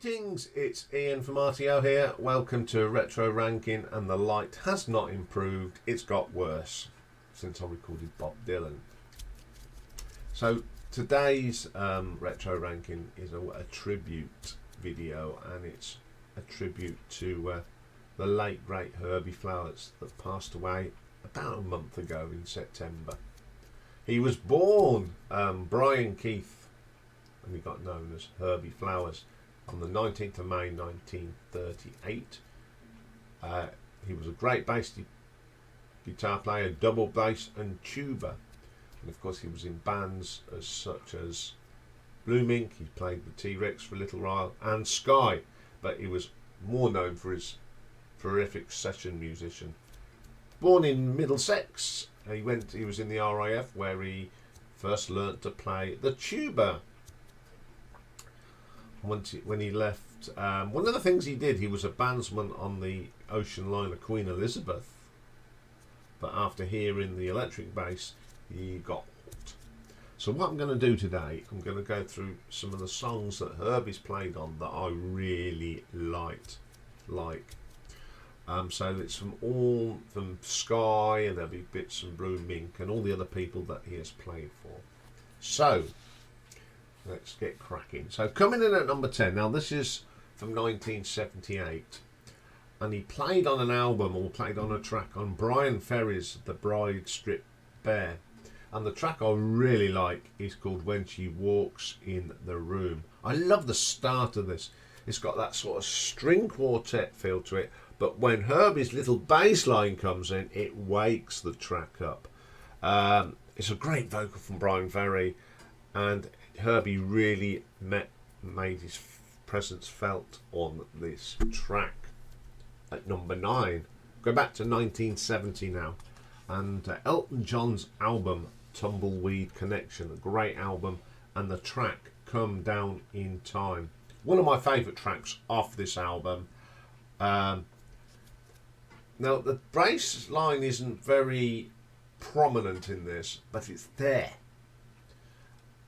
Greetings, it's Ian from RTO here. Welcome to Retro Ranking, and the light has not improved, it's got worse since I recorded Bob Dylan. So today's Retro Ranking is a tribute video, and it's a tribute to the late great Herbie Flowers that passed away about a month ago in September. He was born Brian Keith, and he got known as Herbie Flowers, on the 19th of May 1938. He was a great bass guitar player, double bass and tuba, and of course he was in bands as such as Blue Mink. He played with T-Rex for a little while, and Sky, but he was more known for his terrific session musician. Born in Middlesex, he was in the RAF where he first learnt to play the tuba. When he left, one of the things he did, he was a bandsman on the ocean liner Queen Elizabeth, but after hearing the electric bass he got hooked. So what I'm going to do today, I'm going to go through some of the songs that Herbie's played on that I really liked. So it's from Sky, and there'll be bits from Blue Mink and all the other people that he has played for. So let's get cracking. So coming in at number 10, now this is from 1978, and he played on an album, or played on a track on Brian Ferry's The Bride Stripped Bare, and the track I really like is called When She Walks in the Room. I love the start of this. It's got that sort of string quartet feel to it, but when Herbie's little bass line comes in, it wakes the track up. It's a great vocal from Brian Ferry, and Herbie really made his presence felt on this track. At number 9, go back to 1970 now, and Elton John's album Tumbleweed Connection, a great album, and the track Come Down in Time, one of my favourite tracks off this album. Now the bass line isn't very prominent in this, but it's there,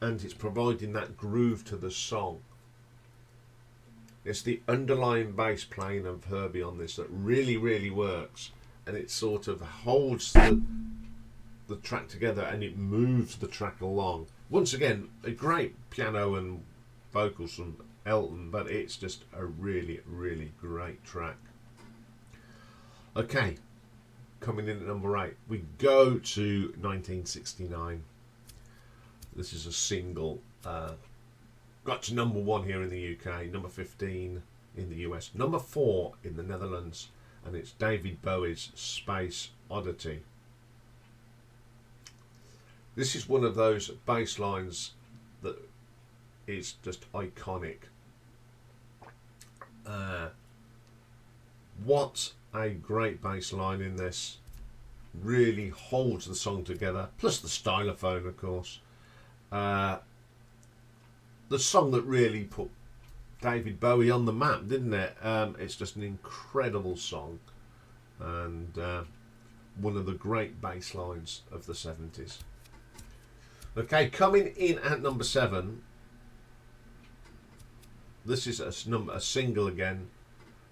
and it's providing that groove to the song. It's the underlying bass playing of Herbie on this that really works, and it sort of holds the track together, and it moves the track along. Once again, a great piano and vocals from Elton, but it's just a really great track. Okay, coming in at number 8, we go to 1969. This is a single, got to number 1 here in the UK, number 15 in the US, number 4 in the Netherlands, and it's David Bowie's Space Oddity. This is one of those bass lines that is just iconic. What a great bass line in this. Really holds the song together, plus the stylophone, of course. The song that really put David Bowie on the map, didn't it? It's just an incredible song, and one of the great bass lines of the 70s. Okay, coming in at number 7, this is a single again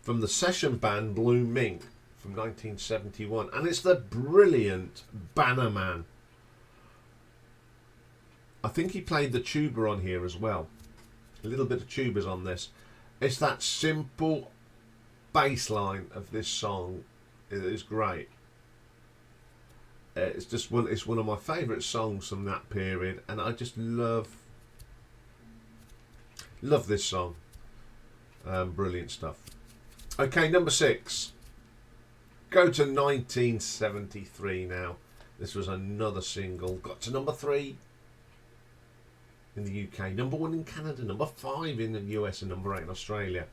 from the session band Blue Mink from 1971, and it's the brilliant Bannerman. I think he played the tuba on here as well. A little bit of tuba's on this. It's that simple bass line of this song. It is great. It's one of my favourite songs from that period, and I just love this song. Brilliant stuff. Okay, number 6. Go to 1973 now. This was another single. Got to number 3 in the UK, number 1 in Canada, number 5 in the US, and number 8 in Australia.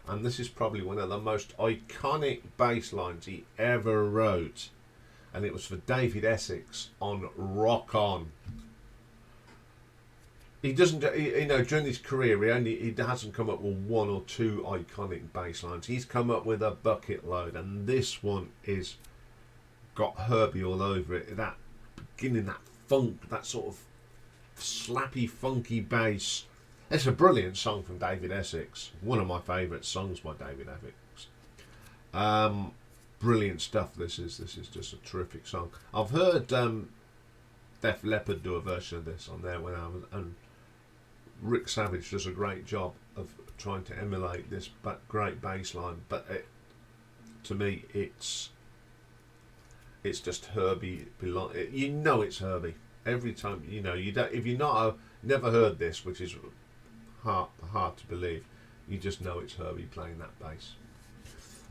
And this is probably one of the most iconic bass lines he ever wrote, and it was for David Essex on Rock On. He doesn't, during his career, he hasn't come up with 1 or 2 iconic bass lines. He's come up with a bucket load, and this one is got Herbie all over it. That beginning, that funk, that sort of slappy, funky bass, It's a brilliant song from David Essex. One of my favourite songs by David Essex. Brilliant stuff. This is just a terrific song. I've heard Def Leppard do a version of this on their album, and Rick Savage does a great job of trying to emulate this great bass line. But to me, it's just Herbie. You know it's Herbie every time. You know you don't. If you're not never heard this, which is hard to believe, you just know it's Herbie playing that bass.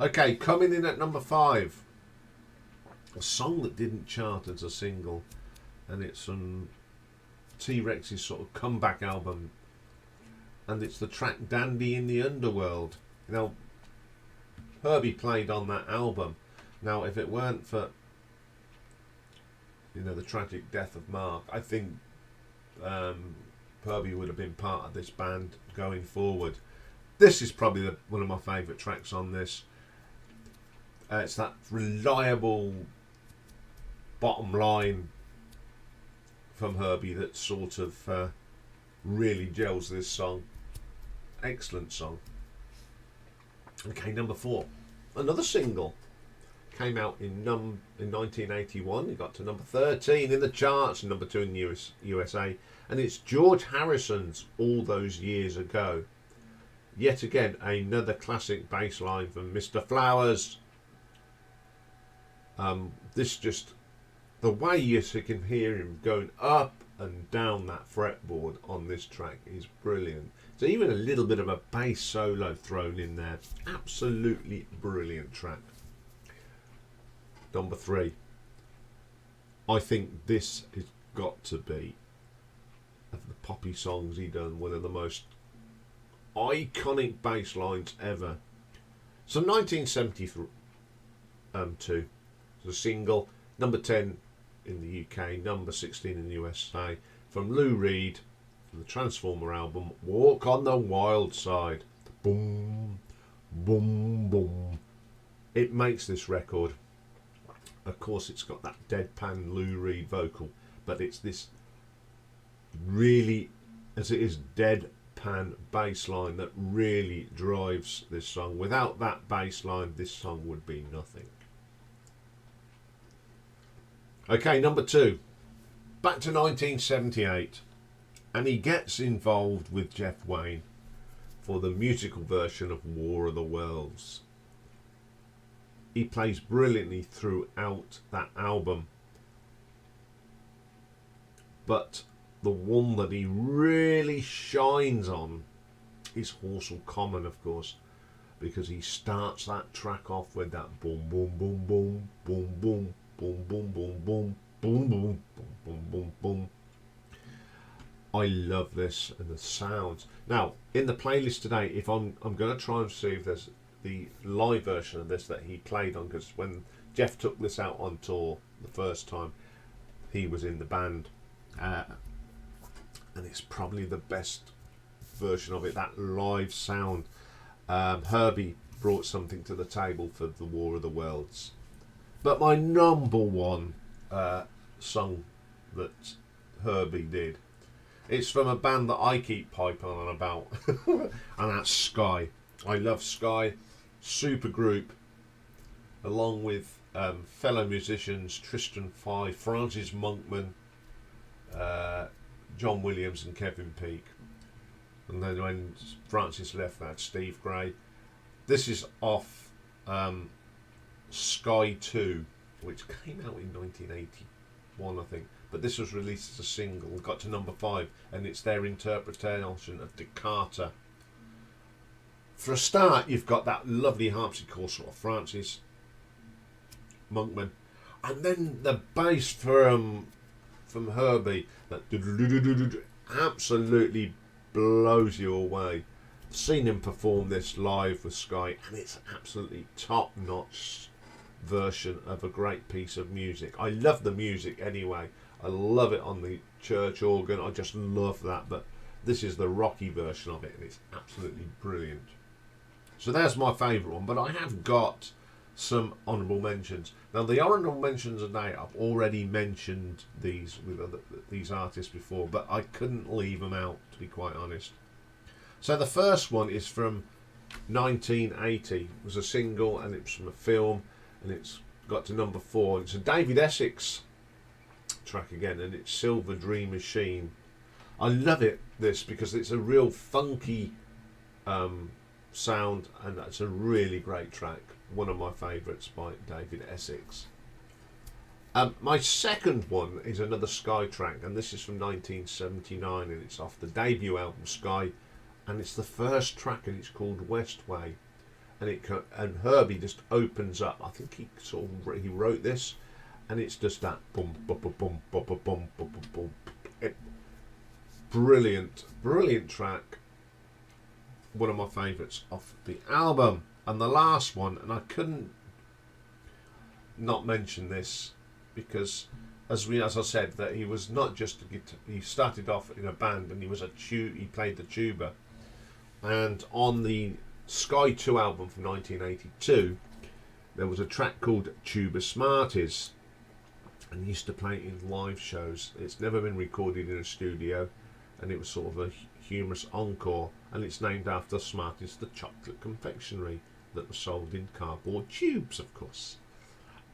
Okay, coming in at number 5, a song that didn't chart as a single, and it's from T-Rex's sort of comeback album, and it's the track Dandy in the Underworld. You know, Herbie played on that album. Now, if it weren't for, you know, the tragic death of Mark, I think Herbie would have been part of this band going forward. This is probably one of my favourite tracks on this. It's that reliable bottom line from Herbie that sort of really gels this song. Excellent song. Okay, number 4. Another single. Came out in 1981. It got to number 13 in the charts, number 2 in the USA. And it's George Harrison's All Those Years Ago. Yet again, another classic bass line from Mr. Flowers. This just, the way you can hear him going up and down that fretboard on this track is brilliant. So even a little bit of a bass solo thrown in there. Absolutely brilliant track. Number 3. I think this has got to be, of the poppy songs he done, one of the most iconic bass lines ever. So 1972, the single, number 10 in the UK, number 16 in the USA, from Lou Reed, from the Transformer album, Walk on the Wild Side. Boom, boom, boom. It makes this record. Of course, it's got that deadpan Lou Reed vocal, but it's this really, as it is, deadpan bass line that really drives this song. Without that bass line, this song would be nothing. Okay, number 2. Back to 1978. And he gets involved with Jeff Wayne for the musical version of War of the Worlds. He plays brilliantly throughout that album. But the one that he really shines on is Horse Will Common, of course, because he starts that track off with that boom, boom, boom, boom, boom, boom, boom, boom, boom, boom, boom, boom, boom, boom, boom, boom. I love this and the sounds. Now, in the playlist today, if I'm going to try and see if there's the live version of this that he played on, because when Jeff took this out on tour the first time, he was in the band, and it's probably the best version of it, that live sound. Herbie brought something to the table for the War of the Worlds. But my number one song that Herbie did, it's from a band that I keep piping on about, and that's Sky. I love Sky, super group, along with fellow musicians Tristan Fye, Francis Monkman, John Williams and Kevin Peake. And then when Francis left, that Steve Gray. This is off Sky 2, which came out in 1981, I think. But this was released as a single, got to number 5, and it's their interpretation of Toccata. For a start, you've got that lovely harpsichord sort of Francis Monkman, and then the bass from Herbie that absolutely blows you away. I've seen him perform this live with Sky, and it's an absolutely top-notch version of a great piece of music. I love the music anyway. I love it on the church organ. I just love that. But this is the rocky version of it, and it's absolutely brilliant. So there's my favourite one. But I have got some honourable mentions. Now the honourable mentions today, I've already mentioned these with these artists before, but I couldn't leave them out, to be quite honest. So the first one is from 1980. It was a single and it's from a film, and it's got to number 4. It's a David Essex track again, and it's Silver Dream Machine. I love this because it's a real funky sound, and that's a really great track. One of my favourites by David Essex. My second one is another Sky track, and this is from 1979, and it's off the debut album Sky, and it's the first track, and it's called West Way, and Herbie just opens up. I think he wrote this, and it's just that boom, boom, boom, boom, boom, boom, boom, boom, boom. Brilliant track. One of my favourites off the album. And the last one, and I couldn't not mention this because, as I said, that he was not just a guitar. He started off in a band, and he played the tuba. And on the Sky 2 album from 1982, there was a track called Tuba Smarties, and he used to play it in live shows. It's never been recorded in a studio, and it was sort of a humorous encore, and it's named after Smarties, the chocolate confectionery that was sold in cardboard tubes, of course.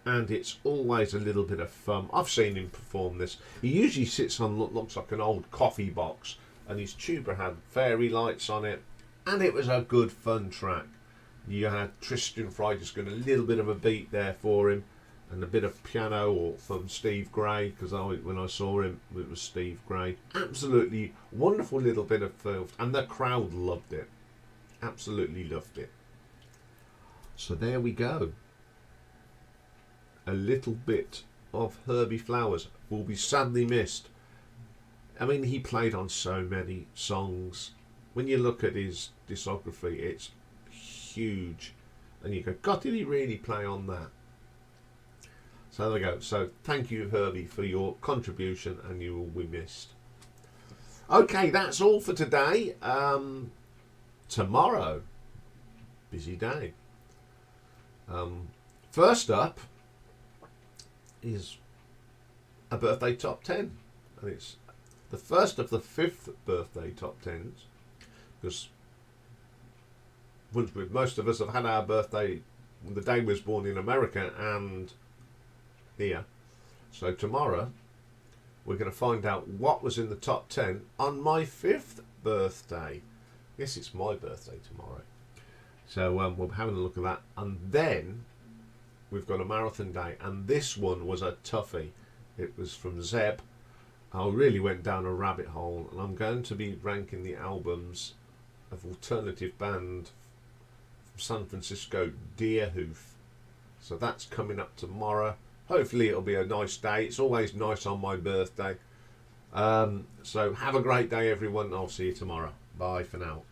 And it's always a little bit of fun. I've seen him perform this. He usually sits on what looks like an old coffee box, and his tuba had fairy lights on it, and it was a good fun track. You had Tristan Fry just getting a little bit of a beat there for him, and a bit of piano from Steve Gray, because when I saw him, it was Steve Gray. Absolutely wonderful little bit of filth, and the crowd loved it. Absolutely loved it. So there we go. A little bit of Herbie Flowers will be sadly missed. I mean, he played on so many songs. When you look at his discography, it's huge, and you go, God, did he really play on that? So there we go. So thank you, Herbie, for your contribution, and you will be missed. Okay, that's all for today. Tomorrow, busy day. First up is a birthday top 10, and it's the first of the 5th birthday top 10s, because most of us have had our birthday the day we was born in America and here. So tomorrow we're going to find out what was in the top 10 on my 5th birthday. Yes, it's my birthday tomorrow. So we'll be having a look at that, and then we've got a marathon day, and this one was a toughie. It was from Zeb. I really went down a rabbit hole, and I'm going to be ranking the albums of alternative band from San Francisco, Deerhoof. So that's coming up tomorrow. Hopefully it'll be a nice day. It's always nice on my birthday. So have a great day, everyone. I'll see you tomorrow. Bye for now.